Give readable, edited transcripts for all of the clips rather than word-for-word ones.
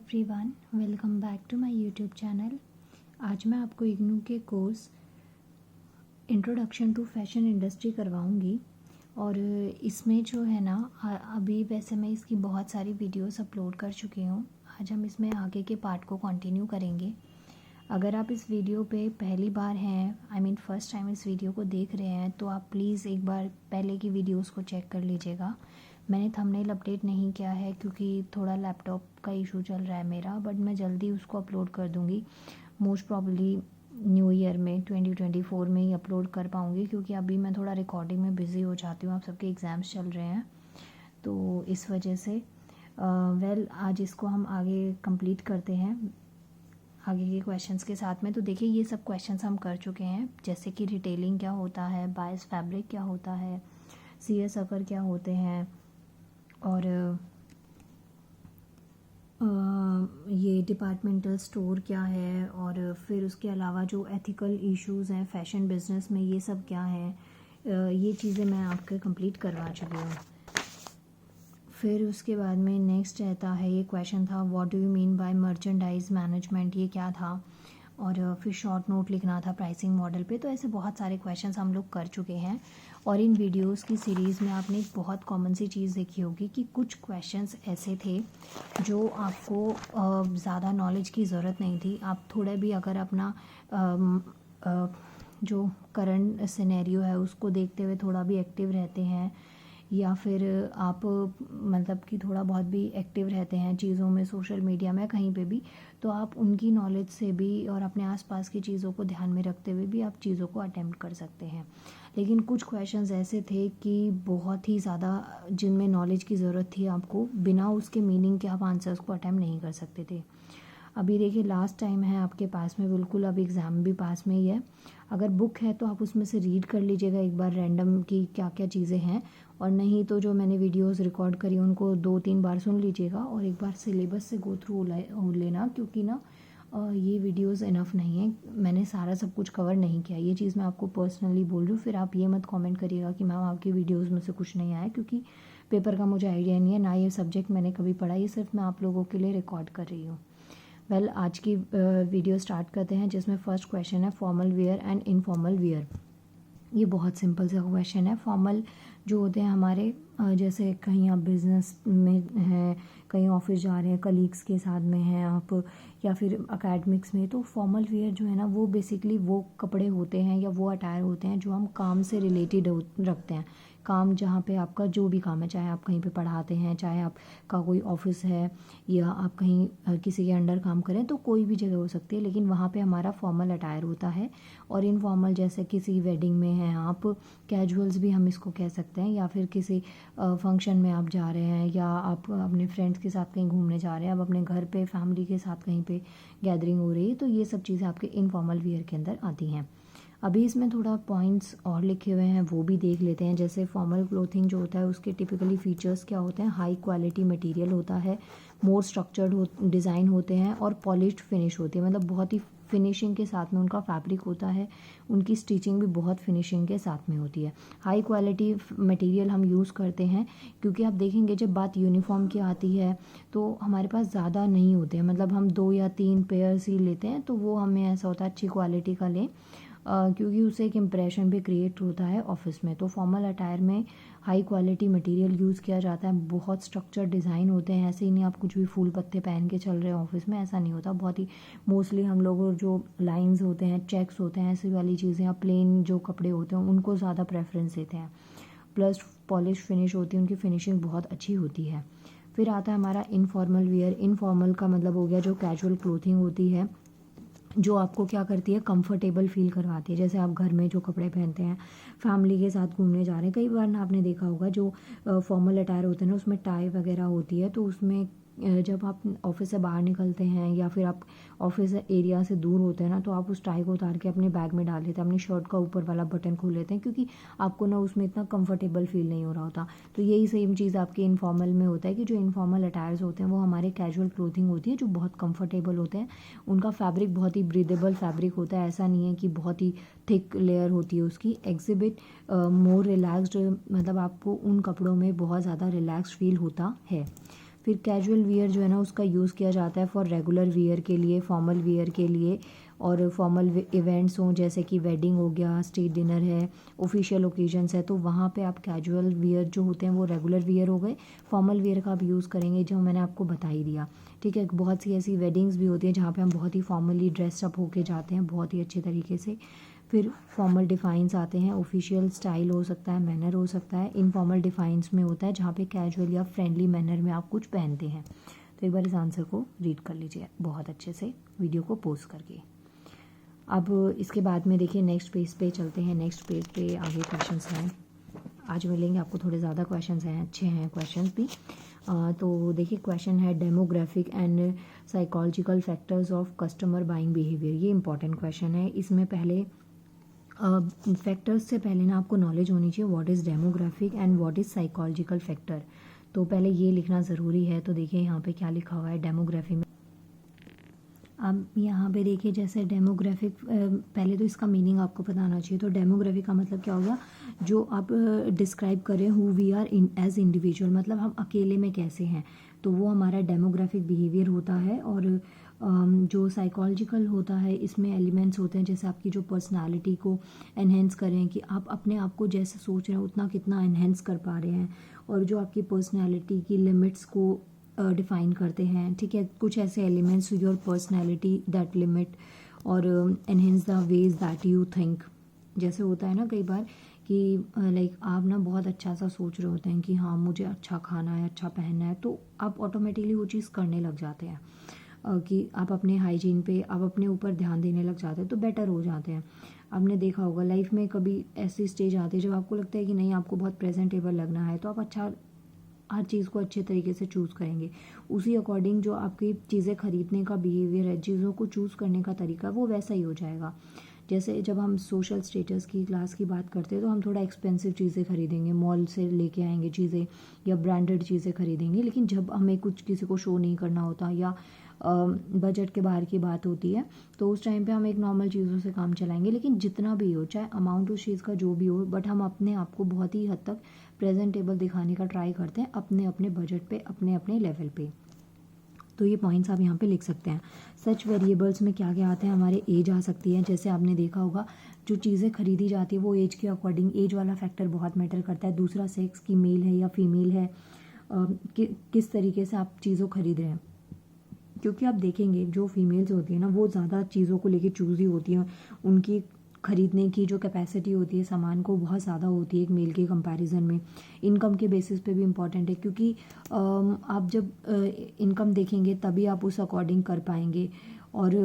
Everyone, welcome back to my YouTube channel. आज मैं आपको इग्नू के course introduction to fashion industry करवाऊंगी। और इसमें जो है ना, अभी वैसे मैं इसकी बहुत सारी वीडियोस अपलोड कर चुकी हूँ। आज हम इसमें आगे के पार्ट को कंटिन्यू करेंगे। अगर आप इस वीडियो पे पहली बार हैं, फर्स्ट टाइम इस वीडियो को देख रहे हैं, तो आप प्लीज़ एक बार पहले की वीडियोस को चेक कर लीजिएगा। मैंने थंबनेल अपडेट नहीं किया है क्योंकि थोड़ा लैपटॉप का इशू चल रहा है मेरा, बट मैं जल्दी उसको अपलोड कर दूँगी। मोस्ट प्रॉब्ली न्यू ईयर में 2024 में ही अपलोड कर पाऊँगी, क्योंकि अभी मैं थोड़ा रिकॉर्डिंग में बिज़ी हो जाती हूँ। आप सबके एग्ज़ाम्स चल रहे हैं, तो इस वजह से आज इसको हम आगे कंप्लीट करते हैं आगे के क्वेश्चंस के साथ में। तो देखिए, ये सब क्वेश्चंस हम कर चुके हैं, जैसे कि रिटेलिंग क्या होता है, बायस फैब्रिक क्या होता है, सीएस अकर क्या होते हैं, और ये डिपार्टमेंटल स्टोर क्या है, और फिर उसके अलावा जो एथिकल इश्यूज़ हैं फैशन बिजनेस में, ये सब क्या हैं। ये चीज़ें मैं आपके कंप्लीट करवा चुकी हूँ। फिर उसके बाद में नेक्स्ट रहता है, ये क्वेश्चन था, what do you mean by merchandise management, ये क्या था। और फिर शॉर्ट नोट लिखना था प्राइसिंग मॉडल पे। तो ऐसे बहुत सारे क्वेश्चंस हम लोग कर चुके हैं। और इन वीडियोस की सीरीज़ में आपने एक बहुत कॉमन सी चीज़ देखी होगी कि कुछ क्वेश्चंस ऐसे थे जो आपको ज़्यादा नॉलेज की ज़रूरत नहीं थी। आप थोड़ा भी अगर अपना जो करंट सिनेरियो है उसको देखते हुए थोड़ा भी एक्टिव रहते हैं, या फिर आप मतलब कि थोड़ा बहुत भी एक्टिव रहते हैं चीज़ों में, सोशल मीडिया में, कहीं पे भी, तो आप उनकी नॉलेज से भी और अपने आसपास की चीज़ों को ध्यान में रखते हुए भी आप चीज़ों को अटेम्प्ट कर सकते हैं। लेकिन कुछ क्वेश्चंस ऐसे थे कि बहुत ही ज़्यादा जिनमें नॉलेज की ज़रूरत थी आपको, बिना उसके मीनिंग के आप आंसर्स को अटेम्प्ट नहीं कर सकते थे। अभी देखिए, लास्ट टाइम है आपके पास में, बिल्कुल अब एग्ज़ाम भी पास में ही है। अगर बुक है तो आप उसमें से रीड कर लीजिएगा एक बार रैंडम की क्या क्या चीज़ें हैं, और नहीं तो जो मैंने वीडियोस रिकॉर्ड करी उनको 2-3 बार सुन लीजिएगा, और एक बार सिलेबस से गो थ्रू लेना, क्योंकि ना ये वीडियोस इनफ नहीं है। मैंने सारा सब कुछ कवर नहीं किया, ये चीज़ मैं आपको पर्सनली बोल रही हूँ। फिर आप ये मत कमेंट करिएगा कि मैम आपकी वीडियोस में से कुछ नहीं आया, क्योंकि पेपर का मुझे आइडिया नहीं है, ना ये सब्जेक्ट मैंने कभी पढ़ा, ये सिर्फ मैं आप लोगों के लिए रिकॉर्ड कर रही हूँ। आज की वीडियो स्टार्ट करते हैं, जिसमें फर्स्ट क्वेश्चन है formal wear and informal wear. ये बहुत सिंपल सा क्वेश्चन है। फॉर्मल जो होते हैं हमारे, जैसे कहीं आप बिज़नेस में हैं, कहीं ऑफिस जा रहे हैं, कलीग्स के साथ में हैं आप, या फिर अकेडमिक्स में, तो फॉर्मल वेयर जो है ना, वो बेसिकली वो कपड़े होते हैं या वो अटायर होते हैं जो हम काम से रिलेटेड रखते हैं। काम जहाँ पे आपका जो भी काम है, चाहे आप कहीं पे पढ़ाते हैं, चाहे आपका कोई ऑफिस है, या आप कहीं किसी के अंडर काम करें, तो कोई भी जगह हो सकती है, लेकिन वहाँ पे हमारा फॉर्मल अटायर होता है। और इनफॉर्मल जैसे किसी वेडिंग में हैं आप, कैजुअल्स भी हम इसको कह सकते हैं, या फिर किसी फंक्शन में आप जा रहे हैं, या आप अपने फ्रेंड्स के साथ कहीं घूमने जा रहे हैं, आप अपने घर पे फैमिली के साथ कहीं पे गैदरिंग हो रही है, तो ये सब चीज़ें आपके इनफॉर्मल वियर के अंदर आती हैं। अभी इसमें थोड़ा पॉइंट्स और लिखे हुए हैं, वो भी देख लेते हैं। जैसे फॉर्मल क्लोथिंग जो होता है उसके टिपिकली फीचर्स क्या होते हैं, हाई क्वालिटी मटेरियल होता है, मोर स्ट्रक्चर्ड डिज़ाइन होते हैं, और पॉलिश्ड फिनिश होती है, मतलब बहुत ही फिनिशिंग के साथ में उनका फैब्रिक होता है, उनकी स्टिचिंग भी बहुत फिनिशिंग के साथ में होती है। हाई क्वालिटी मटेरियल हम यूज़ करते हैं क्योंकि आप देखेंगे जब बात यूनिफॉर्म की आती है तो हमारे पास ज़्यादा नहीं होते हैं, मतलब हम 2 या 3 पेयर्स ही लेते हैं, तो वो हमें ऐसा होता है अच्छी क्वालिटी का लें, क्योंकि उससे एक इम्प्रेशन भी क्रिएट होता है ऑफिस में। तो फॉर्मल अटायर में हाई क्वालिटी मटेरियल यूज़ किया जाता है, बहुत स्ट्रक्चर डिज़ाइन होते हैं। ऐसे ही नहीं आप कुछ भी फूल पत्ते पहन के चल रहे हैं ऑफिस में, ऐसा नहीं होता। बहुत ही मोस्टली हम लोग जो लाइंस होते हैं, चेक्स होते हैं, ऐसी वाली चीज़ें, या प्लेन जो कपड़े होते हैं उनको ज़्यादा प्रेफरेंस देते हैं। प्लस पॉलिश फिनिश होती है, उनकी फिनिशिंग बहुत अच्छी होती है। फिर आता है हमारा इनफॉर्मल वेयर। इनफॉर्मल का मतलब हो गया जो कैजुअल क्लोथिंग होती है, जो आपको क्या करती है, कंफर्टेबल फील करवाती है। जैसे आप घर में जो कपड़े पहनते हैं, फैमिली के साथ घूमने जा रहे हैं, कई बार ना आपने देखा होगा जो फॉर्मल अटायर होते हैं ना, उसमें टाई वगैरह होती है, तो उसमें जब आप ऑफिस से बाहर निकलते हैं या फिर आप ऑफिस एरिया से दूर होते हैं ना, तो आप उस टाई को उतार के अपने बैग में डाल लेते हैं, अपनी शर्ट का ऊपर वाला बटन खोल लेते हैं, क्योंकि आपको ना उसमें इतना कंफर्टेबल फील नहीं हो रहा होता। तो यही सेम चीज़ आपके इनफॉर्मल में होता है कि जो इनफॉर्मल अटायर्स होते हैं वो हमारे कैजुअल क्लोथिंग होती है, जो बहुत कंफर्टेबल होते हैं। उनका फैब्रिक बहुत ही ब्रीदेबल फैब्रिक होता है, ऐसा नहीं है कि बहुत ही थिक लेयर होती है उसकी। एग्जिबिट मोर रिलैक्स्ड, मतलब आपको उन कपड़ों में बहुत ज़्यादा रिलैक्स फील होता है। फिर कैजुअल वियर जो है ना उसका यूज़ किया जाता है फॉर रेगुलर वियर के लिए, फॉर्मल वियर के लिए, और फॉर्मल इवेंट्स हों जैसे कि वेडिंग हो गया, स्टेट डिनर है, ऑफिशियल ओकेजन्स है, तो वहाँ पे आप कैजुअल वियर जो होते हैं वो रेगुलर वियर हो गए। फॉर्मल वियर का आप यूज़ करेंगे जो मैंने आपको बता ही दिया, ठीक है। बहुत सी ऐसी वेडिंग्स भी होती हैं जहाँ पे हम बहुत ही फॉर्मली ड्रेसअप होके जाते हैं, बहुत ही अच्छे तरीके से। फिर फॉर्मल डिफाइंस आते हैं, ऑफिशियल स्टाइल हो सकता है, मैनर हो सकता है। इनफॉर्मल डिफाइंस में होता है जहाँ पे कैजुअल या फ्रेंडली मैनर में आप कुछ पहनते हैं। तो एक बार इस आंसर को रीड कर लीजिए बहुत अच्छे से वीडियो को पॉज करके। अब इसके बाद में देखिए नेक्स्ट पेज पे चलते हैं। नेक्स्ट पेज पे आगे क्वेश्चंस हैं, आज मिलेंगे आपको थोड़े ज़्यादा क्वेश्चंस हैं, अच्छे हैं क्वेश्चंस भी। तो देखिए क्वेश्चन है demographic and psychological factors of customer buying behaviour. ये इंपॉर्टेंट क्वेश्चन है। इसमें पहले फैक्टर्स से पहले ना आपको नॉलेज होनी चाहिए what is demographic and what is psychological factor. तो पहले ये लिखना ज़रूरी है। तो देखिए यहाँ पे क्या लिखा हुआ है डेमोग्राफी में। अब यहाँ पे देखिए जैसे डेमोग्राफिक, पहले तो इसका मीनिंग आपको पता होना चाहिए। तो डेमोग्राफिक का मतलब क्या होगा, जो आप डिस्क्राइब करें who we are in as individual, मतलब हम अकेले में कैसे हैं, तो वो हमारा डेमोग्राफिक बिहेवियर होता है। और जो साइकोलॉजिकल होता है इसमें एलिमेंट्स होते हैं जैसे आपकी जो पर्सनालिटी को एनहेंस करें, कि आप अपने आप को जैसे सोच रहे हैं उतना कितना एनहेंस कर पा रहे हैं, और जो आपकी पर्सनालिटी की लिमिट्स को डिफ़ाइन करते हैं, ठीक है। कुछ ऐसे elements your personality that limit और enhance the ways that you think. जैसे होता है ना कई बार कि लाइक आप ना बहुत अच्छा सा सोच रहे होते हैं कि हाँ मुझे अच्छा खाना है, अच्छा पहनना है, तो आप ऑटोमेटिकली वो चीज़ करने लग जाते हैं। कि आप अपने हाइजीन पे, आप अपने ऊपर ध्यान देने लग जाते हैं तो बेटर हो जाते हैं। आपने देखा होगा लाइफ में कभी ऐसी स्टेज आती है जब आपको लगता है कि नहीं आपको बहुत प्रेजेंटेबल लगना है, तो आप अच्छा हर चीज़ को अच्छे तरीके से चूज़ करेंगे। उसी अकॉर्डिंग जो आपकी चीज़ें खरीदने का बिहेवियर है, चीज़ों को चूज़ करने का तरीका, वो वैसा ही हो जाएगा। जैसे जब हम सोशल स्टेटस की क्लास की बात करते हैं तो हम थोड़ा एक्सपेंसिव चीज़ें खरीदेंगे, मॉल से लेके आएंगे चीज़ें या ब्रांडेड चीज़ें खरीदेंगे। लेकिन जब हमें कुछ किसी को शो नहीं करना होता या बजट के बाहर की बात होती है तो उस टाइम पे हम एक नॉर्मल चीज़ों से काम चलाएंगे। लेकिन जितना भी हो, चाहे अमाउंट उस चीज़ का जो भी हो, बट हम अपने आप को बहुत ही हद तक प्रेजेंटेबल दिखाने का ट्राई करते हैं अपने अपने बजट पे, अपने अपने लेवल पे। तो ये पॉइंट्स आप यहाँ पे लिख सकते हैं। सच वेरिएबल्स में क्या क्या आते हैं, हमारे एज आ सकती है। जैसे आपने देखा होगा जो चीज़ें खरीदी जाती है वो एज के अकॉर्डिंग, एज वाला फैक्टर बहुत मैटर करता है। दूसरा सेक्स की मेल है या फीमेल है, किस तरीके से आप चीज़ों खरीद रहे हैं। क्योंकि आप देखेंगे जो फीमेल्स होती है ना वो ज़्यादा चीज़ों को लेके चूज़ी होती हैं, उनकी खरीदने की जो कैपेसिटी होती है सामान को बहुत ज़्यादा होती है एक मेल के कंपैरिजन में। इनकम के बेसिस पे भी इम्पॉर्टेंट है, क्योंकि आप जब इनकम देखेंगे तभी आप उस अकॉर्डिंग कर पाएंगे, और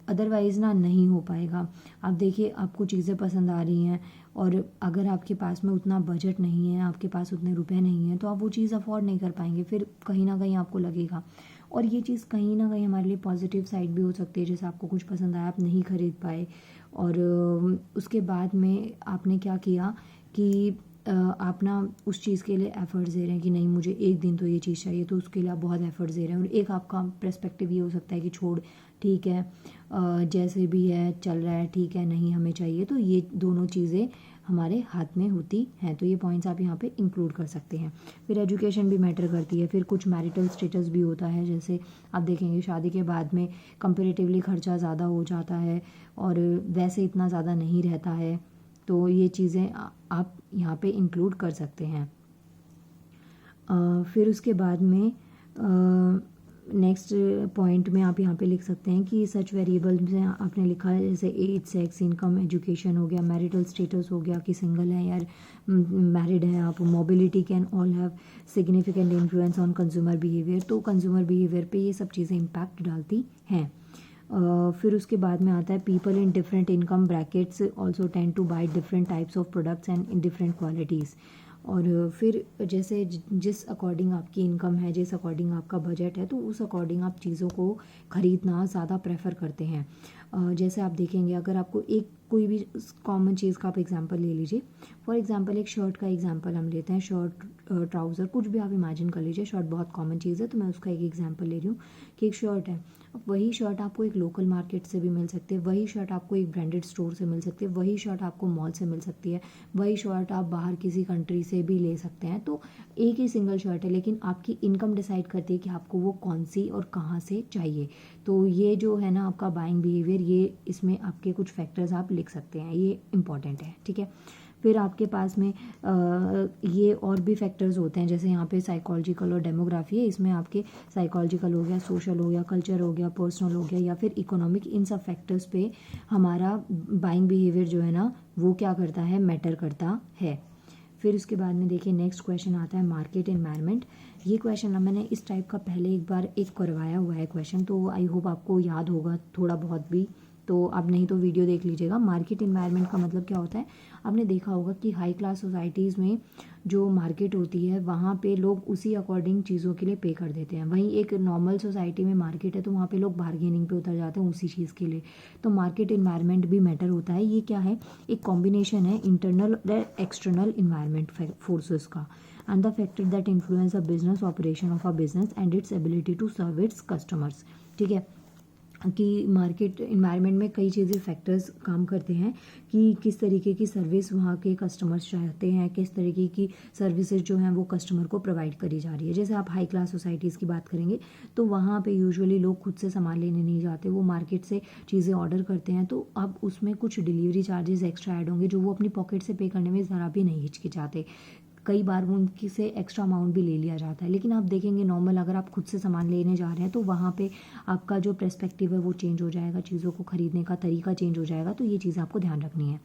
अदरवाइज़ ना नहीं हो पाएगा। आप देखिए आपको चीज़ें पसंद आ रही हैं और अगर आपके पास में उतना बजट नहीं है, आपके पास उतने रुपए नहीं हैं, तो आप वो चीज़ अफोर्ड नहीं कर पाएंगे। फिर कहीं ना कहीं आपको लगेगा, और ये चीज़ कहीं ना कहीं हमारे लिए पॉजिटिव साइड भी हो सकती है। जैसे आपको कुछ पसंद आया, आप नहीं खरीद पाए, और उसके बाद में आपने क्या किया कि आप ना उस चीज़ के लिए एफर्ट्स दे रहे हैं कि नहीं मुझे एक दिन तो ये चीज़ चाहिए, तो उसके लिए आप बहुत एफर्ट्स दे रहे हैं। और एक आपका पर्सपेक्टिव ये हो सकता है कि छोड़, ठीक है जैसे भी है चल रहा है, ठीक है नहीं हमें चाहिए। तो ये दोनों चीज़ें हमारे हाथ में होती हैं। तो ये पॉइंट्स आप यहाँ पे इंक्लूड कर सकते हैं। फिर एजुकेशन भी मैटर करती है। फिर कुछ मैरिटल स्टेटस भी होता है, जैसे आप देखेंगे शादी के बाद में कंपेरेटिवली खर्चा ज़्यादा हो जाता है और वैसे इतना ज़्यादा नहीं रहता है। तो ये चीज़ें आप यहाँ पे इंक्लूड कर सकते हैं। फिर उसके बाद में नेक्स्ट पॉइंट में आप यहाँ पे लिख सकते हैं कि सच वेरिएबल में आपने लिखा है जैसे एज, सेक्स, इनकम, एजुकेशन हो गया, मैरिटल स्टेटस हो गया कि सिंगल है या मैरिड है आप, mobility can all have significant influence on consumer behaviour. तो कंज्यूमर बिहेवियर पे ये सब चीज़ें इम्पैक्ट डालती हैं। फिर उसके बाद में आता है people in different income brackets also tend two by different types of products and in different qualities. और फिर जैसे जिस अकॉर्डिंग आपकी इनकम है, जिस अकॉर्डिंग आपका बजट है, तो उस अकॉर्डिंग आप चीज़ों को ख़रीदना ज़्यादा प्रेफर करते हैं। जैसे आप देखेंगे अगर आपको एक कोई भी कॉमन चीज़ का आप एग्जांपल ले लीजिए। फॉर एग्जांपल एक शर्ट का एग्जांपल हम लेते हैं, शर्ट ट्राउज़र कुछ भी आप इमेजिन कर लीजिए। शर्ट बहुत कॉमन चीज़ है तो मैं उसका एक एग्जांपल ले रही हूँ कि एक शर्ट है। अब वही शर्ट आपको एक लोकल मार्केट से भी मिल सकती है, वही शर्ट आपको एक ब्रांडेड स्टोर से मिल सकती है, वही शर्ट आपको मॉल से मिल सकती है, वही शर्ट आप बाहर किसी कंट्री से भी ले सकते हैं। तो एक ही सिंगल शर्ट है, लेकिन आपकी इनकम डिसाइड करती है कि आपको वो कौन सी और कहाँ से चाहिए। तो ये जो है ना आपका बाइंग बिहेवियर, ये इसमें आपके कुछ फैक्टर्स आप लिख सकते हैं, ये इंपॉर्टेंट है, ठीक है। फिर आपके पास में ये और भी फैक्टर्स होते हैं, जैसे यहाँ पे साइकोलॉजिकल और डेमोग्राफी है। इसमें आपके साइकोलॉजिकल हो गया, सोशल हो गया, कल्चर हो गया, पर्सनल हो गया या फिर इकोनॉमिक, इन सब फैक्टर्स पे हमारा बाइंग बिहेवियर जो है ना वो क्या करता है, मैटर करता है। फिर उसके बाद में देखिए नेक्स्ट क्वेश्चन आता है मार्केट एनवायरनमेंट। ये क्वेश्चन ना मैंने इस टाइप का पहले एक बार एक करवाया हुआ है क्वेश्चन, तो आई होप आपको याद होगा थोड़ा बहुत भी, तो आप नहीं तो वीडियो देख लीजिएगा। मार्केट एनवायरनमेंट का मतलब क्या होता है, आपने देखा होगा कि हाई क्लास सोसाइटीज़ में जो मार्केट होती है वहाँ पे लोग उसी अकॉर्डिंग चीज़ों के लिए पे कर देते हैं। वहीं एक नॉर्मल सोसाइटी में मार्केट है तो वहाँ पे लोग बार्गेनिंग पे उतर जाते हैं उसी चीज़ के लिए। तो मार्केट एनवायरनमेंट भी मैटर होता है। ये क्या है, एक कॉम्बिनेशन है इंटरनल और एक्सटर्नल इन्वायरमेंट फोर्सेस का, and the factor that influence a business operation of a business and its ability to serve its customers. ठीक है, कि मार्केट इन्वायरमेंट में कई चीज़ें फैक्टर्स काम करते हैं कि किस तरीके की सर्विस वहाँ के कस्टमर्स चाहते हैं, किस तरीके की सर्विसेज जो हैं वो कस्टमर को प्रोवाइड करी जा रही है। जैसे आप हाई क्लास सोसाइटीज़ की बात करेंगे तो वहाँ पे यूजुअली लोग खुद से सामान लेने नहीं जाते, वो मार्केट से चीज़ें ऑर्डर करते हैं। तो अब उसमें कुछ डिलीवरी चार्जेस एक्स्ट्रा ऐड होंगे जो वो अपनी पॉकेट से पे करने में ज़रा भी नहीं हिचकिचाते। कई बार उनकी से एक्स्ट्रा अमाउंट भी ले लिया जाता है। लेकिन आप देखेंगे नॉर्मल अगर आप खुद से सामान लेने जा रहे हैं तो वहाँ पे आपका जो पर्सपेक्टिव है वो चेंज हो जाएगा, चीज़ों को खरीदने का तरीका चेंज हो जाएगा। तो ये चीज़ें आपको ध्यान रखनी है।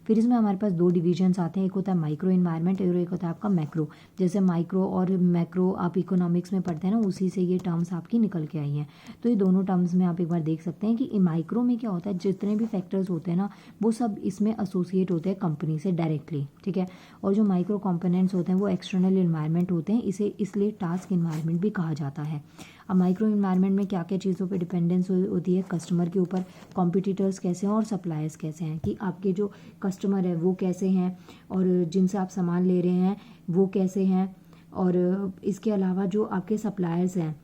फिर इसमें हमारे पास दो डिविजन्स आते हैं, एक होता है माइक्रो इन्वायरमेंट और एक होता है आपका मैक्रो। जैसे माइक्रो और मैक्रो आप इकोनॉमिक्स में पढ़ते हैं ना, उसी से ये टर्म्स आपकी निकल के आई हैं। तो ये दोनों टर्म्स में आप एक बार देख सकते हैं कि माइक्रो में क्या होता है, जितने भी फैक्टर्स होते हैं ना वो सब इसमें एसोसिएट होते हैं कंपनी से डायरेक्टली, ठीक है। और जो माइक्रो कंपोनेंट्स होते हैं वो एक्सटर्नल इन्वायरमेंट होते हैं, इसे इसलिए टास्क इन्वायरमेंट भी कहा जाता है। अब माइक्रो इन्वायरमेंट में क्या क्या चीज़ों पे डिपेंडेंस होती है, कस्टमर के ऊपर, कॉम्पिटिटर्स कैसे हैं और सप्लायर्स कैसे हैं, कि आपके जो कस्टमर है वो कैसे हैं और जिनसे आप सामान ले रहे हैं वो कैसे हैं, और इसके अलावा जो आपके सप्लायर्स हैं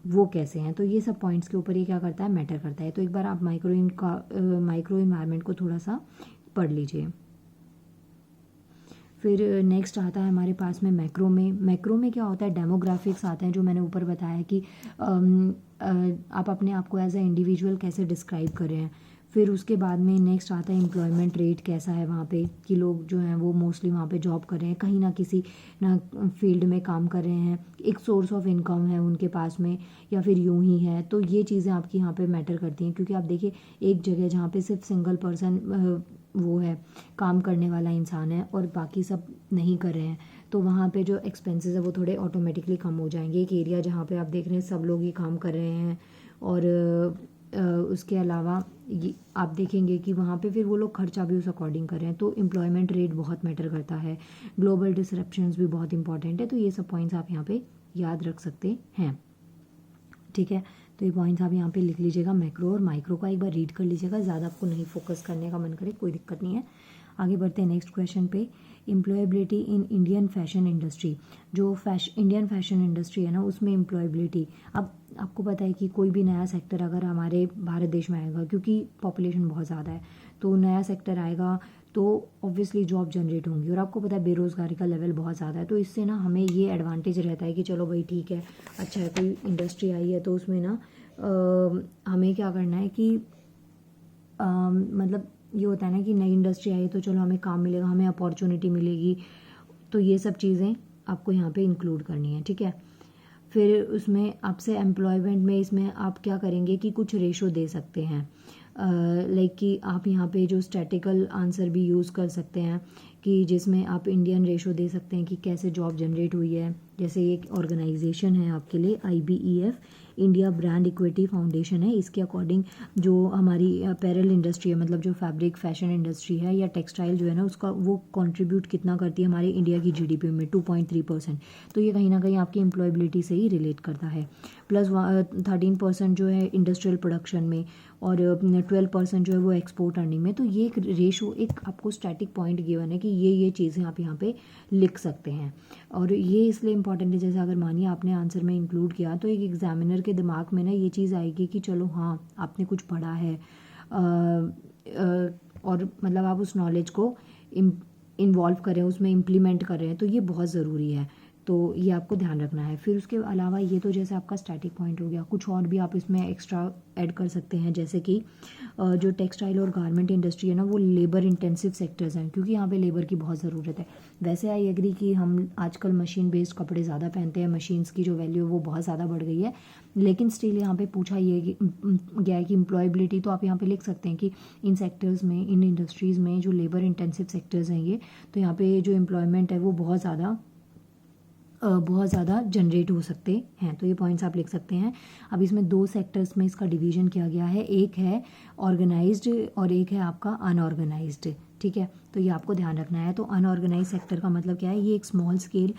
वो कैसे हैं। तो ये सब पॉइंट्स के ऊपर ये क्या करता है, मैटर करता है। तो एक बार आप माइक्रो इन्वायरमेंट को थोड़ा सा पढ़ लीजिए। फिर नेक्स्ट आता है हमारे पास में मैक्रो में क्या होता है, डेमोग्राफिक्स आते हैं, जो मैंने ऊपर बताया कि आप अपने आप को एज ए इंडिविजुअल कैसे डिस्क्राइब कर रहे हैं। फिर उसके बाद में नेक्स्ट आता है एम्प्लॉयमेंट रेट कैसा है वहाँ पे, कि लोग जो हैं वो मोस्टली वहाँ पे जॉब कर रहे हैं, कहीं ना किसी ना फील्ड में काम कर रहे हैं, एक सोर्स ऑफ इनकम है उनके पास में या फिर यूं ही है। तो ये चीज़ें आपकी यहाँ पे मैटर करती हैं, क्योंकि आप देखिए एक जगह जहाँ पे सिर्फ सिंगल पर्सन वो है, काम करने वाला इंसान है और बाकी सब नहीं कर रहे हैं, तो वहाँ पे जो एक्सपेंसेस है वो थोड़े ऑटोमेटिकली कम हो जाएंगे। एक एरिया जहाँ पे आप देख रहे हैं सब लोग ही काम कर रहे हैं और उसके अलावा ये आप देखेंगे कि वहाँ पे फिर वो लोग खर्चा भी उस अकॉर्डिंग कर रहे हैं। तो एम्प्लॉयमेंट रेट बहुत मैटर करता है, ग्लोबल डिसरप्शंस भी बहुत इंपॉर्टेंट है। तो ये सब पॉइंट्स आप यहाँ पे याद रख सकते हैं, ठीक है। तो ये पॉइंट्स आप यहाँ पे लिख लीजिएगा। मैक्रो और माइक्रो का एक बार रीड कर लीजिएगा, ज़्यादा आपको नहीं फोकस करने का मन करे कोई दिक्कत नहीं है। आगे बढ़ते हैं नेक्स्ट क्वेश्चन पे, employability in Indian fashion industry. जो इंडियन फैशन इंडस्ट्री है ना उसमें एम्प्लॉयबिलिटी, अब आपको पता है कि कोई भी नया सेक्टर अगर हमारे भारत देश में आएगा, क्योंकि पॉपुलेशन बहुत ज़्यादा है, तो नया सेक्टर आएगा तो ऑब्वियसली जॉब जनरेट होंगी। और आपको पता है बेरोज़गारी का लेवल बहुत ज़्यादा है, तो इससे ना हमें ये एडवांटेज रहता है कि चलो भाई ठीक है, अच्छा है कोई इंडस्ट्री आई है तो उसमें ना हमें क्या करना है कि मतलब ये होता है ना कि नई इंडस्ट्री आई तो चलो हमें काम मिलेगा, हमें अपॉर्चुनिटी मिलेगी। तो ये सब चीज़ें आपको यहाँ पे इंक्लूड करनी है, ठीक है। फिर उसमें आपसे एम्प्लॉयमेंट में इसमें आप क्या करेंगे कि कुछ रेशो दे सकते हैं, लाइक कि आप यहाँ पे जो स्टैटिकल आंसर भी यूज़ कर सकते हैं कि जिसमें आप इंडियन रेशो दे सकते हैं कि कैसे जॉब जनरेट हुई है, जैसे एक ऑर्गेनाइजेशन है आपके लिए IBEF, India brand equity foundation है। इसके अकॉर्डिंग जो हमारी अपैरल इंडस्ट्री है, मतलब जो फैब्रिक फैशन इंडस्ट्री है या टेक्सटाइल जो है ना, उसका वो कंट्रीब्यूट कितना करती है हमारे इंडिया की GDP में, 2.3%। तो ये कहीं ना कहीं आपकी एम्प्लॉयबिलिटी से ही रिलेट करता है। प्लस 13% जो है इंडस्ट्रियल प्रोडक्शन में, और 12% जो है वो एक्सपोर्ट अर्निंग में। तो ये एक रेशो, एक आपको स्टैटिक पॉइंट गिवन है कि ये चीज़ें आप यहाँ पे लिख सकते हैं। और ये इसलिए इंपॉर्टेंट है, जैसे अगर मानिए आपने आंसर में इंक्लूड किया तो एक एग्जामिनर के दिमाग में ना ये चीज़ आएगी कि चलो हाँ आपने कुछ पढ़ा है, और मतलब आप उस नॉलेज को इन्वॉल्व करें, उसमें इम्प्लीमेंट कर रहे हैं, तो ये बहुत ज़रूरी है। तो ये आपको ध्यान रखना है। फिर उसके अलावा ये तो जैसे आपका स्टैटिक पॉइंट हो गया, कुछ और भी आप इसमें एक्स्ट्रा ऐड कर सकते हैं, जैसे कि जो टेक्सटाइल और गारमेंट इंडस्ट्री है ना, वो लेबर इंटेंसिव सेक्टर्स हैं, क्योंकि यहाँ पे लेबर की बहुत ज़रूरत है। वैसे आई एग्री कि हम आजकल मशीन बेस्ड कपड़े ज़्यादा पहनते हैं, मशीन्स की जो वैल्यू है वो बहुत ज़्यादा बढ़ गई है, लेकिन स्टिल यहाँ पे पूछा ये गया है कि एम्प्लॉयबिलिटी, तो आप यहाँ पे लिख सकते हैं कि इन सेक्टर्स में, इन इंडस्ट्रीज़ में जो लेबर इंटेंसिव सेक्टर्स हैं ये, तो यहाँ पे जो एम्प्लॉयमेंट है वो बहुत ज़्यादा जनरेट हो सकते हैं। तो ये पॉइंट्स आप लिख सकते हैं। अब इसमें 2 सेक्टर्स में इसका डिवीजन किया गया है, एक है ऑर्गेनाइज्ड और एक है आपका अनऑर्गेनाइज्ड। ठीक है, तो ये आपको ध्यान रखना है। तो अनऑर्गेनाइज सेक्टर का मतलब क्या है, ये एक स्मॉल स्केल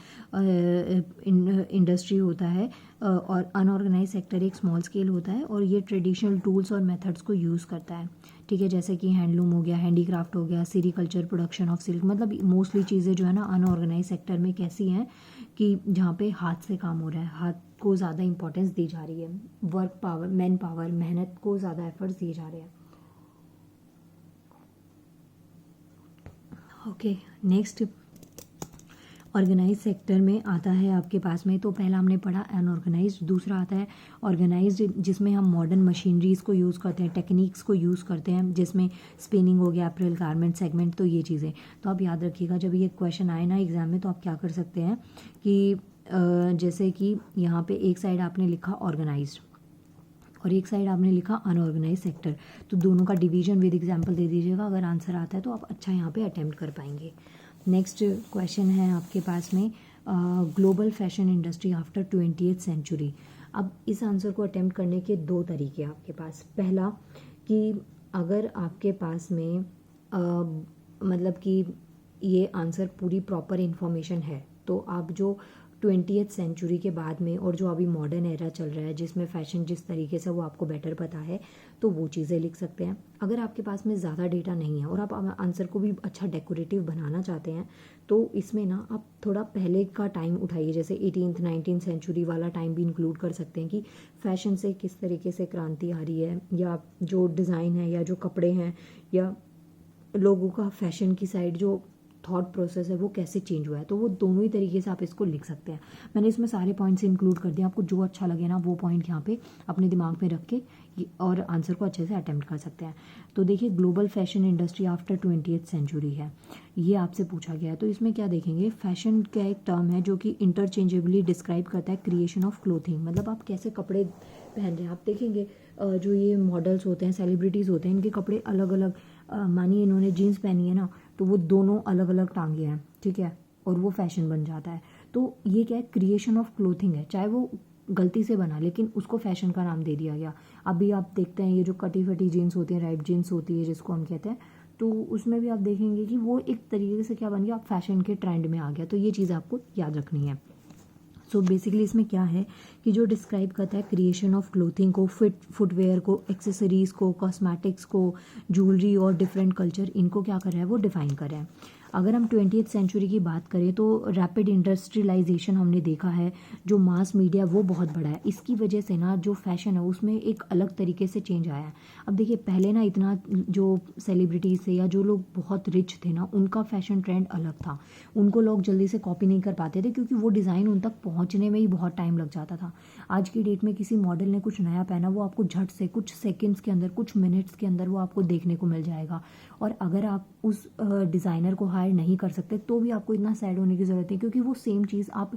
इंडस्ट्री होता है, और अनऑर्गेनाइज सेक्टर एक स्मॉल स्केल होता है, और ये ट्रेडिशनल टूल्स और मेथड्स को यूज़ करता है। ठीक है, जैसे कि हैंडलूम हो गया, हैंडीक्राफ्ट हो गया, सेरीकल्चर, प्रोडक्शन ऑफ सिल्क, मतलब मोस्टली चीज़ें जो है ना अनऑर्गेनाइज सेक्टर में कैसी हैं कि जहाँ पे हाथ से काम हो रहा है, हाथ को ज़्यादा इंपॉर्टेंस दी जा रही है, वर्क पावर, मैन पावर, मेहनत को ज़्यादा एफर्ट्स दिए जा रहे हैं। ओके, नेक्स्ट ऑर्गेनाइज सेक्टर में आता है आपके पास में, तो पहला हमने पढ़ा अनऑर्गेनाइज, दूसरा आता है ऑर्गेनाइज्ड, जिसमें हम मॉडर्न मशीनरीज़ को यूज़ करते हैं, टेक्निक्स को यूज़ करते हैं, जिसमें स्पिनिंग हो गया, अपरेल, गारमेंट सेगमेंट, तो ये चीज़ें। तो आप याद रखिएगा जब ये क्वेश्चन आए ना एग्जाम में, तो आप क्या कर सकते हैं कि जैसे कि यहाँ पे एक साइड आपने लिखा ऑर्गेनाइज्ड और एक साइड आपने लिखा अनऑर्गेनाइज सेक्टर, तो दोनों का डिवीजन विद एग्जाम्पल दे दीजिएगा। अगर आंसर आता है तो आप अच्छा यहाँ पे अटेम्प्ट कर पाएंगे। नेक्स्ट क्वेश्चन है आपके पास में global fashion industry after 20th century. अब इस आंसर को अटेम्प्ट करने के 2 तरीके हैं आपके पास। पहला कि अगर आपके पास में मतलब कि ये आंसर पूरी प्रॉपर इन्फॉर्मेशन है, तो आप जो 20th सेंचुरी के बाद में और जो अभी मॉडर्न एरा चल रहा है जिसमें फ़ैशन जिस तरीके से वो आपको बेटर पता है, तो वो चीज़ें लिख सकते हैं। अगर आपके पास में ज़्यादा डेटा नहीं है और आप आंसर को भी अच्छा डेकोरेटिव बनाना चाहते हैं, तो इसमें ना आप थोड़ा पहले का टाइम उठाइए, जैसे 18th 19th सेंचुरी वाला टाइम भी इंक्लूड कर सकते हैं कि फ़ैशन से किस तरीके से क्रांति आ रही है, या जो डिज़ाइन है, या जो कपड़े हैं, या लोगों का फ़ैशन की साइड जो थॉट प्रोसेस है वो कैसे चेंज हुआ है। तो वो दोनों ही तरीके से आप इसको लिख सकते हैं। मैंने इसमें सारे पॉइंट्स इंक्लूड कर दिए, आपको जो अच्छा लगे ना वो पॉइंट यहाँ पे अपने दिमाग में रख के और आंसर को अच्छे से अटेम्प्ट कर सकते हैं। तो देखिए, global fashion industry after 20th century है, ये आपसे पूछा गया है। तो इसमें क्या देखेंगे, फैशन का एक टर्म है जो कि इंटरचेंजेबली डिस्क्राइब करता है क्रिएशन ऑफ क्लोथिंग, मतलब आप कैसे कपड़े पहन रहे हैं। आप देखेंगे जो ये मॉडल्स होते हैं, सेलिब्रिटीज़ होते हैं, इनके कपड़े अलग अलग, मानिए इन्होंने जीन्स पहनी है ना, तो वो दोनों अलग अलग टांगे हैं, ठीक है, और वो फैशन बन जाता है। तो ये क्या है, क्रिएशन ऑफ क्लोथिंग है, चाहे वो गलती से बना लेकिन उसको फैशन का नाम दे दिया गया। अभी आप देखते हैं ये जो कटी फटी जीन्स होती है, राइट जीन्स होती है जिसको हम कहते हैं, तो उसमें भी आप देखेंगे कि वो एक तरीके से क्या बन गया, आप फैशन के ट्रेंड में आ गया। तो ये चीज़ आपको याद रखनी है। सो बेसिकली इसमें क्या है कि जो डिस्क्राइब करता है क्रिएशन ऑफ क्लोथिंग को, फुटवेयर को, एक्सेसरीज़ को, कॉस्मेटिक्स को, ज्वेलरी और डिफरेंट कल्चर, इनको क्या कर रहा है, वो डिफाइन कर रहा है। अगर हम 20th सेंचुरी की बात करें तो रैपिड इंडस्ट्रियलाइजेशन हमने देखा है, जो मास मीडिया वो बहुत बड़ा है, इसकी वजह से ना जो फैशन है उसमें एक अलग तरीके से चेंज आया है। अब देखिए, पहले ना इतना जो सेलिब्रिटीज़ थे या जो लोग बहुत रिच थे ना, उनका फैशन ट्रेंड अलग था, उनको लोग जल्दी से कॉपी नहीं कर पाते थे क्योंकि वो डिज़ाइन उन तक पहुँचने में ही बहुत टाइम लग जाता था। आज की डेट में किसी मॉडल ने कुछ नया पहना, वो आपको झट से कुछ सेकेंड्स के अंदर, कुछ मिनट्स के अंदर वो आपको देखने को मिल जाएगा। और अगर आप उस डिज़ाइनर को हायर नहीं कर सकते तो भी आपको इतना सैड होने की ज़रूरत है, क्योंकि वो सेम चीज़ आप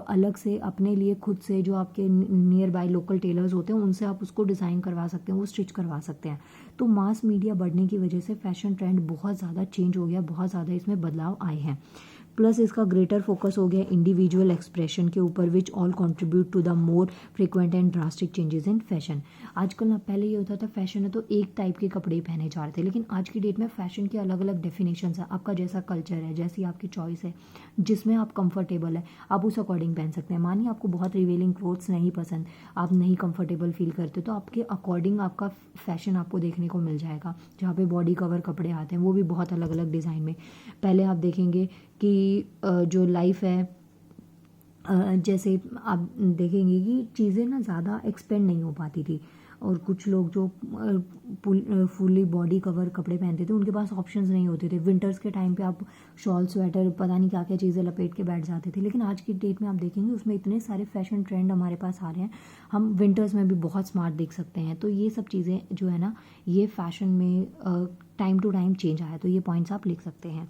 अलग से अपने लिए खुद से, जो आपके नियर बाय लोकल टेलर्स होते हैं उनसे आप उसको डिज़ाइन करवा सकते हैं, वो स्टिच करवा सकते हैं। तो मास मीडिया बढ़ने की वजह से फैशन ट्रेंड बहुत ज़्यादा चेंज हो गया, बहुत ज़्यादा इसमें बदलाव आए हैं। प्लस इसका ग्रेटर फोकस हो गया इंडिविजुअल एक्सप्रेशन के ऊपर, which all contribute to the more frequent and drastic changes in fashion. आजकल ना, पहले ये होता था फैशन है तो एक टाइप के कपड़े ही पहने जा रहे थे, लेकिन आज की डेट में फैशन की अलग अलग डेफिनेशंस है। आपका जैसा कल्चर है, जैसी आपकी चॉइस है, जिसमें आप कंफर्टेबल है, आप उस अकॉर्डिंग पहन सकते हैं। मानिए आपको बहुत रिवीलिंग क्लोथ्स नहीं पसंद, आप नहीं कंफर्टेबल फील करते, तो आपके अकॉर्डिंग आपका फैशन आपको देखने को मिल जाएगा। जहाँ पे बॉडी कवर कपड़े आते हैं वो भी बहुत अलग अलग डिज़ाइन में। पहले आप देखेंगे कि जो लाइफ है, जैसे आप देखेंगे कि चीज़ें ना ज़्यादा एक्सपेंड नहीं हो पाती थी, और कुछ लोग जो फुली बॉडी कवर कपड़े पहनते थे उनके पास ऑप्शंस नहीं होते थे। विंटर्स के टाइम पे आप शॉल, स्वेटर, पता नहीं क्या क्या चीज़ें लपेट के बैठ जाते थे, लेकिन आज की डेट में आप देखेंगे उसमें इतने सारे फैशन ट्रेंड हमारे पास आ रहे हैं, हम विंटर्स में भी बहुत स्मार्ट दिख सकते हैं। तो ये सब चीज़ें जो है ना, ये फैशन में टाइम टू टाइम चेंज आया, तो ये पॉइंट्स आप लिख सकते हैं।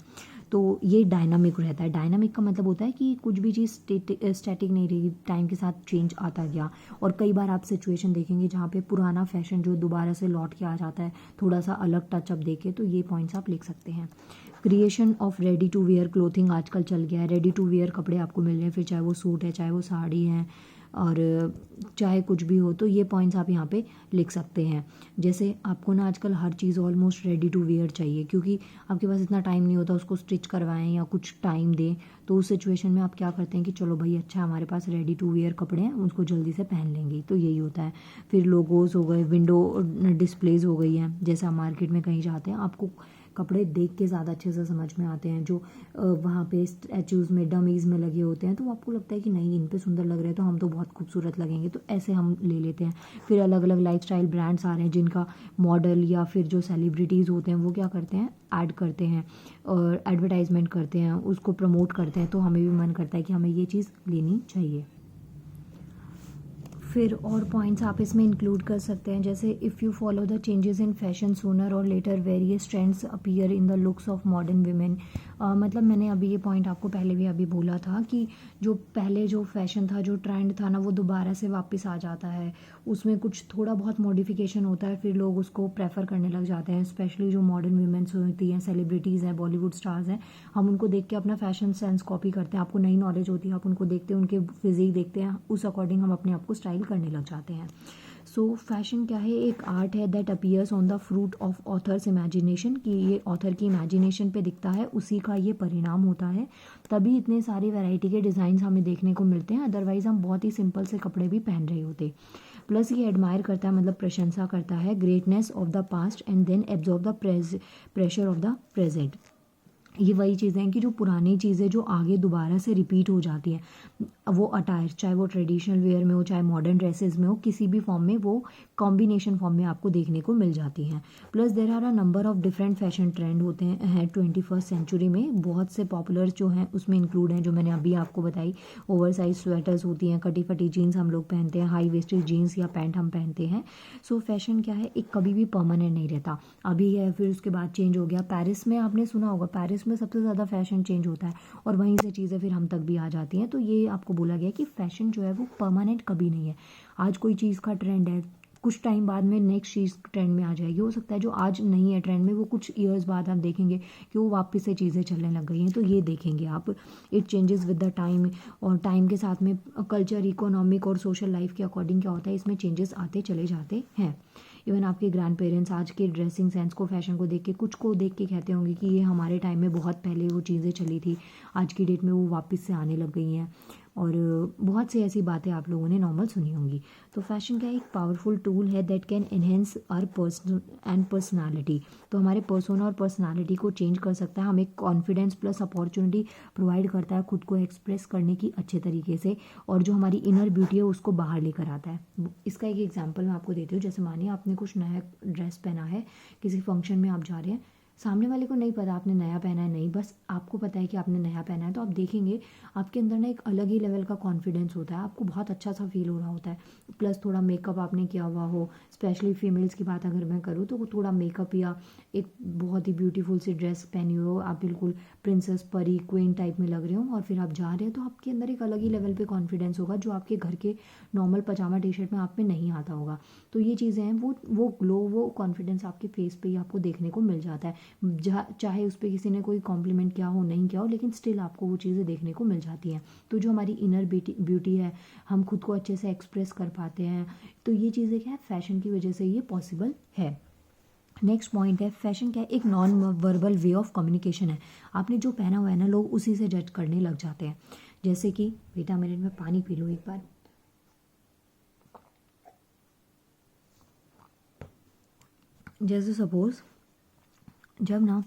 तो ये डायनामिक रहता है। डायनामिक का मतलब होता है कि कुछ भी चीज़ स्टैटिक नहीं रही, टाइम के साथ चेंज आता गया। और कई बार आप सिचुएशन देखेंगे जहाँ पे पुराना फैशन जो दोबारा से लौट के आ जाता है, थोड़ा सा अलग टचअप देके, तो ये पॉइंट्स आप लिख सकते हैं। Creation of ready to wear clothing आजकल चल गया है। रेडी टू वेयर कपड़े आपको मिल रहे हैं, फिर चाहे वो सूट है, चाहे वो साड़ी है, और चाहे कुछ भी हो, तो ये पॉइंट्स आप यहाँ पे लिख सकते हैं। जैसे आपको ना आजकल हर चीज़ ऑलमोस्ट रेडी टू वेयर चाहिए, क्योंकि आपके पास इतना टाइम नहीं होता उसको स्टिच करवाएं या कुछ टाइम दें, तो उस सिचुएशन में आप क्या करते हैं कि चलो भाई अच्छा हमारे पास रेडी टू वेयर कपड़े हैं, उसको जल्दी से पहन लेंगे, तो यही होता है। फिर लोगोज हो गए, विंडो डिस्प्लेज हो गई हैं, जैसे आप मार्केट में कहीं जाते हैं आपको कपड़े देख के ज़्यादा अच्छे से समझ में आते हैं। जो वहाँ पे स्टैचूज़ में, डमीज़ में लगे होते हैं, तो आपको लगता है कि नहीं इन पे सुंदर लग रहे हैं तो हम तो बहुत खूबसूरत लगेंगे, तो ऐसे हम ले लेते हैं। फिर अलग अलग लाइफस्टाइल ब्रांड्स आ रहे हैं जिनका मॉडल या फिर जो सेलिब्रिटीज़ होते हैं वो क्या करते हैं, ऐड करते हैं और एडवर्टाइजमेंट करते हैं, उसको प्रमोट करते हैं, तो हमें भी मन करता है कि हमें ये चीज़ लेनी चाहिए। फिर और पॉइंट्स आप इसमें इंक्लूड कर सकते हैं, जैसे if you follow the changes in fashion sooner और later various trends appear in the looks of modern women. मतलब मैंने अभी ये पॉइंट आपको पहले भी अभी बोला था कि जो पहले जो फैशन था, जो ट्रेंड था ना, वो दोबारा से वापस आ जाता है। उसमें कुछ थोड़ा बहुत मॉडिफिकेशन होता है, फिर लोग उसको प्रेफर करने लग जाते हैं। स्पेशली जो मॉडर्न वीमेंस होती हैं, सेलिब्रिटीज़ हैं, बॉलीवुड स्टार्स हैं, हम उनको देख के अपना फैशन सेंस कॉपी करते हैं। आपको नई नॉलेज होती है, आप उनको देखते हैं, उनके फिजिक देखते हैं, उस अकॉर्डिंग हम अपने आप को स्टाइल करने लग जाते हैं। सो फैशन क्या है, एक आर्ट है that appears on the fruit of authors imagination, कि ये ऑथर की इमेजिनेशन पे दिखता है, उसी का ये परिणाम होता है, तभी इतने सारी वैरायटी के डिज़ाइंस हमें देखने को मिलते हैं, अदरवाइज़ हम बहुत ही सिंपल से कपड़े भी पहन रहे होते। प्लस ये एडमायर करता है, मतलब प्रशंसा करता है greatness of the past and then absorb the pressure of the present. ये वही चीज़ें हैं कि जो पुरानी चीज़ें जो आगे दोबारा से रिपीट हो जाती हैं, वो अटायर, चाहे वो ट्रेडिशनल वेयर में हो, चाहे मॉडर्न ड्रेसेस में हो, किसी भी फॉर्म में वो कॉम्बिनेशन फॉर्म में आपको देखने को मिल जाती हैं। Plus there are a number of different fashion trend होते हैं 21st सेंचुरी में। बहुत से पॉपुलर जो हैं उसमें इंक्लूड हैं जो मैंने अभी आपको बताई। ओवर साइज स्वेटर्स होती हैं, कटी फटी जीन्स हम लोग पहनते हैं, हाई वेस्टेड जीन्स या पैंट हम पहनते हैं। सो फैशन क्या है, एक कभी भी परमानेंट नहीं रहता। अभी है, फिर उसके बाद चेंज हो गया। पेरिस में आपने सुना होगा, पेरिस में सबसे ज़्यादा फैशन चेंज होता है और वहीं से चीज़ें फिर हम तक भी आ जाती हैं। तो ये आपको बोला गया कि फैशन जो है वो परमानेंट कभी नहीं है। आज कोई चीज़ का ट्रेंड है, कुछ टाइम बाद में नेक्स्ट चीज़ ट्रेंड में आ जाएगी। हो सकता है जो आज नहीं है ट्रेंड में, वो कुछ ईयर्स बाद आप देखेंगे कि वो वापस से चीज़ें चलने लग गई हैं। तो ये देखेंगे आप, it changes with the time, और टाइम के साथ में कल्चर, इकोनॉमिक और सोशल लाइफ के अकॉर्डिंग क्या होता है, इसमें चेंजेस आते चले जाते हैं। इवन आपके ग्रैंड पेरेंट्स आज के ड्रेसिंग सेंस को, फैशन को देख के, कुछ को देख के कहते होंगे कि ये हमारे टाइम में बहुत पहले वो चीज़ें चली थी, आज की डेट में वो वापस से आने लग गई हैं। और बहुत सी ऐसी बातें आप लोगों ने नॉर्मल सुनी होंगी। तो फैशन क्या है, एक पावरफुल टूल है that can enhance our person and personality. तो हमारे पर्सोना और पर्सनालिटी को चेंज कर सकता है, हमें कॉन्फिडेंस प्लस अपॉर्चुनिटी प्रोवाइड करता है खुद को एक्सप्रेस करने की अच्छे तरीके से, और जो हमारी इनर ब्यूटी है उसको बाहर लेकर आता है। इसका एक एग्जाम्पल मैं आपको देती हूँ। जैसे मानिए आपने कुछ नया ड्रेस पहना है, किसी फंक्शन में आप जा रहे हैं, सामने वाले को नहीं पता आपने नया पहना है, नहीं, बस आपको पता है कि आपने नया पहना है, तो आप देखेंगे आपके अंदर ना एक अलग ही लेवल का कॉन्फिडेंस होता है, आपको बहुत अच्छा सा फील हो रहा होता है। प्लस थोड़ा मेकअप आपने किया हुआ हो, स्पेशली फीमेल्स की बात अगर मैं करूँ तो थोड़ा मेकअप या एक बहुत ही ब्यूटीफुल सी ड्रेस पहनी हो, आप बिल्कुल प्रिंसेस, परी, क्वीन टाइप में लग रहे हो, और फिर आप जा रहे हैं, तो आपके अंदर एक अलग ही लेवल पे कॉन्फिडेंस होगा जो आपके घर के नॉर्मल पजामा टी शर्ट में आप में नहीं आता होगा। तो ये चीज़ें हैं, वो ग्लो, वो कॉन्फिडेंस आपके फेस पे ही आपको देखने को मिल जाता है। चाहे उस पर किसी ने कोई कॉम्प्लीमेंट किया हो नहीं किया हो, लेकिन स्टिल आपको वो चीज़ें देखने को मिल जाती हैं। तो जो हमारी इनर ब्यूटी है, हम खुद को अच्छे से एक्सप्रेस कर पाते हैं, तो ये चीज़ें क्या है, फैशन की वजह से ये पॉसिबल है। नेक्स्ट पॉइंट है, फैशन क्या है, एक non verbal way of communication है। आपने जो पहना हुआ है ना, लोग उसी से जज करने लग जाते हैं। जैसे कि बेटा मिनट में पानी पी लो एक बार। जैसे सपोज जब ना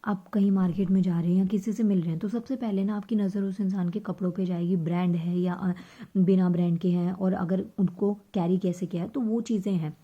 आप कहीं मार्केट में जा रहे हैं या किसी से मिल रहे हैं, तो सबसे पहले ना आपकी नज़र उस इंसान के कपड़ों पे जाएगी, ब्रांड है या बिना ब्रांड के हैं, और अगर उनको कैरी कैसे किया है, तो वो चीज़ें हैं।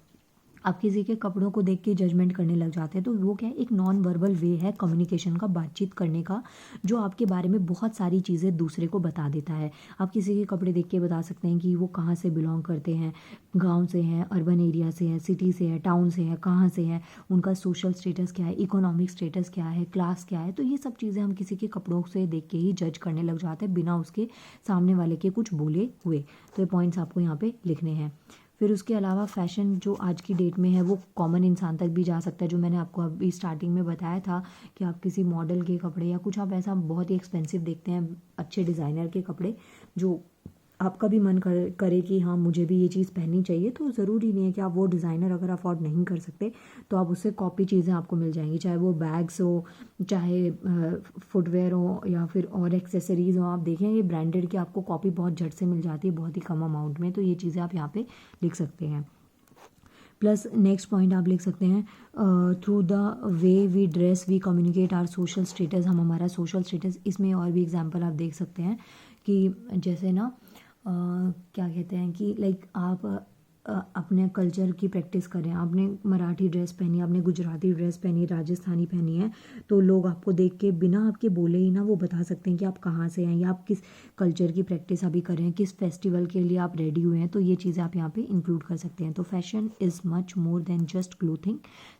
आप किसी के कपड़ों को देख के जजमेंट करने लग जाते हैं, तो वो क्या है, एक नॉन वर्बल वे है कम्युनिकेशन का, बातचीत करने का, जो आपके बारे में बहुत सारी चीज़ें दूसरे को बता देता है। आप किसी के कपड़े देख के बता सकते हैं कि वो कहाँ से बिलोंग करते हैं, गांव से हैं, अर्बन एरिया से है, सिटी से है, टाउन से है, कहाँ से है, उनका सोशल स्टेटस क्या है, इकोनॉमिक स्टेटस क्या है, क्लास क्या है। तो ये सब चीज़ें हम किसी के कपड़ों से देख के ही जज करने लग जाते हैं, बिना उसके सामने वाले के कुछ बोले हुए। तो ये पॉइंट्स आपको यहाँ पे लिखने हैं। फिर उसके अलावा फ़ैशन जो आज की डेट में है, वो कॉमन इंसान तक भी जा सकता है। जो मैंने आपको अभी स्टार्टिंग में बताया था कि आप किसी मॉडल के कपड़े या कुछ आप ऐसा बहुत ही एक्सपेंसिव देखते हैं, अच्छे डिज़ाइनर के कपड़े, जो आपका भी मन करे कि हाँ मुझे भी ये चीज़ पहननी चाहिए, तो ज़रूरी नहीं है कि आप वो डिज़ाइनर अगर अफोर्ड नहीं कर सकते तो आप उससे कॉपी चीज़ें आपको मिल जाएंगी, चाहे वो बैग्स हो, चाहे फुटवेयर हो, या फिर और एक्सेसरीज़ हो। आप देखेंगे ब्रांडेड की आपको कॉपी बहुत झट से मिल जाती है, बहुत ही कम अमाउंट में। तो ये चीज़ें आप यहाँ पे लिख सकते हैं। प्लस नेक्स्ट पॉइंट आप लिख सकते हैं, through the way we dress we communicate our social status. हम हमारा सोशल स्टेटस, इसमें और भी एग्जांपल आप देख सकते हैं कि जैसे ना क्या कहते हैं कि लाइक आप अपने कल्चर की प्रैक्टिस करें, आपने मराठी ड्रेस पहनी, आपने गुजराती ड्रेस पहनी, राजस्थानी पहनी है, तो लोग आपको देख के बिना आपके बोले ही ना वो बता सकते हैं कि आप कहाँ से हैं, या आप किस कल्चर की प्रैक्टिस अभी कर रहे हैं, किस फेस्टिवल के लिए आप रेडी हुए हैं। तो ये चीज़ें आप यहाँ पे इंक्लूड कर सकते हैं। तो fashion is much more than just clothing.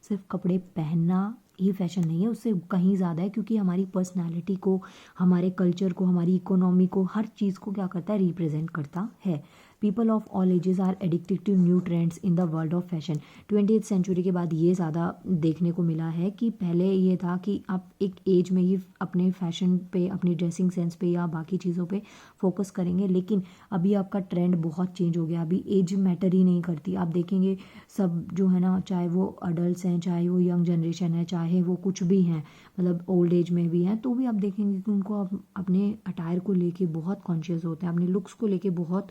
सिर्फ कपड़े पहनना ही फैशन नहीं है, उससे कहीं ज़्यादा है, क्योंकि हमारी पर्सनालिटी को, हमारे कल्चर को, हमारी इकोनॉमी को, हर चीज़ को क्या करता है, रिप्रेजेंट करता है। People of all ages are addicted to new trends in the world of fashion. 20th century के बाद ये ज़्यादा देखने को मिला है कि पहले ये था कि आप एक एज में ही अपने फैशन पे, अपनी ड्रेसिंग सेंस पे या बाकी चीज़ों पे फोकस करेंगे, लेकिन अभी आपका ट्रेंड बहुत चेंज हो गया। अभी एज मैटर ही नहीं करती। आप देखेंगे सब जो है ना, चाहे वो अडल्ट हैं, चाहे वो यंग जनरेशन है, चाहे वो कुछ भी हैं, मतलब ओल्ड एज में भी हैं, तो भी आप देखेंगे कि उनको अपने अटायर को लेके बहुत कॉन्शियस होते हैं, अपने लुक्स को लेके बहुत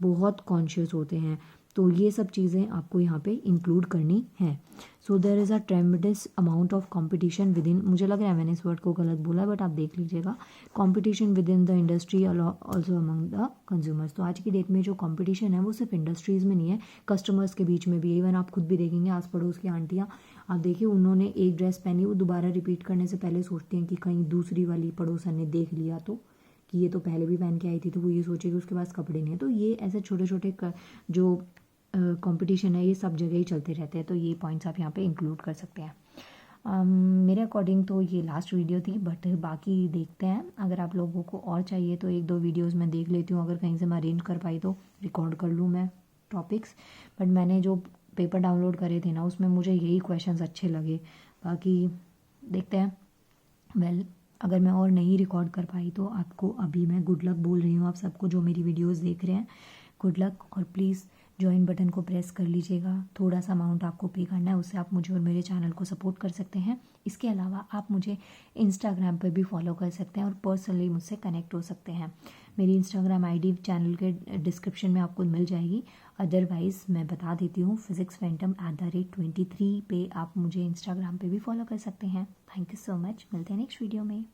बहुत कॉन्शियस होते हैं। तो ये सब चीज़ें आपको यहाँ पे इंक्लूड करनी है। So there is a tremendous amount of competition within, मुझे लग रहा है मैंने इस वर्ड को गलत बोला, बट आप देख लीजिएगा, competition with in the industry also among the consumers. तो आज की डेट में जो कंपटीशन है वो सिर्फ इंडस्ट्रीज़ में नहीं है, कस्टमर्स के बीच में भी है। इवन आप खुद भी देखेंगे, आस पड़ोस की आंटियाँ, आप देखिए उन्होंने एक ड्रेस पहनी, वो दोबारा रिपीट करने से पहले सोचती हैं कि कहीं दूसरी वाली पड़ोसन ने देख लिया तो, कि ये तो पहले भी पहन के आई थी, तो वो ये सोचेगी उसके पास कपड़े नहीं है। तो ये ऐसे छोटे छोटे जो कंपटीशन है, ये सब जगह ही चलते रहते हैं। तो ये पॉइंट्स आप यहाँ पे इंक्लूड कर सकते हैं। मेरे अकॉर्डिंग तो ये लास्ट वीडियो थी, बट बाकी देखते हैं। अगर आप लोगों को और चाहिए तो एक दो वीडियोस मैं देख लेती हूँ, अगर कहीं से मैं अरेंज कर पाई तो रिकॉर्ड कर लूँ मैं टॉपिक्स। बट मैंने जो पेपर डाउनलोड करे थे ना, उसमें मुझे यही क्वेश्चंस अच्छे लगे। बाकी देखते हैं। वेल, अगर मैं और नहीं रिकॉर्ड कर पाई तो आपको अभी मैं गुड लक बोल रही हूँ। आप सबको जो मेरी वीडियोस देख रहे हैं, गुड लक, और प्लीज़ ज्वाइन बटन को प्रेस कर लीजिएगा। थोड़ा सा अमाउंट आपको पे करना है, उससे आप मुझे और मेरे चैनल को सपोर्ट कर सकते हैं। इसके अलावा आप मुझे इंस्टाग्राम पर भी फॉलो कर सकते हैं और पर्सनली मुझसे कनेक्ट हो सकते हैं। मेरी इंस्टाग्राम आईडी चैनल के डिस्क्रिप्शन में आपको मिल जाएगी। अदरवाइज़ मैं बता देती हूँ, physicsfantom@23 पे आप मुझे इंस्टाग्राम पे भी फॉलो कर सकते हैं। Thank you so much. मिलते हैं नेक्स्ट वीडियो में।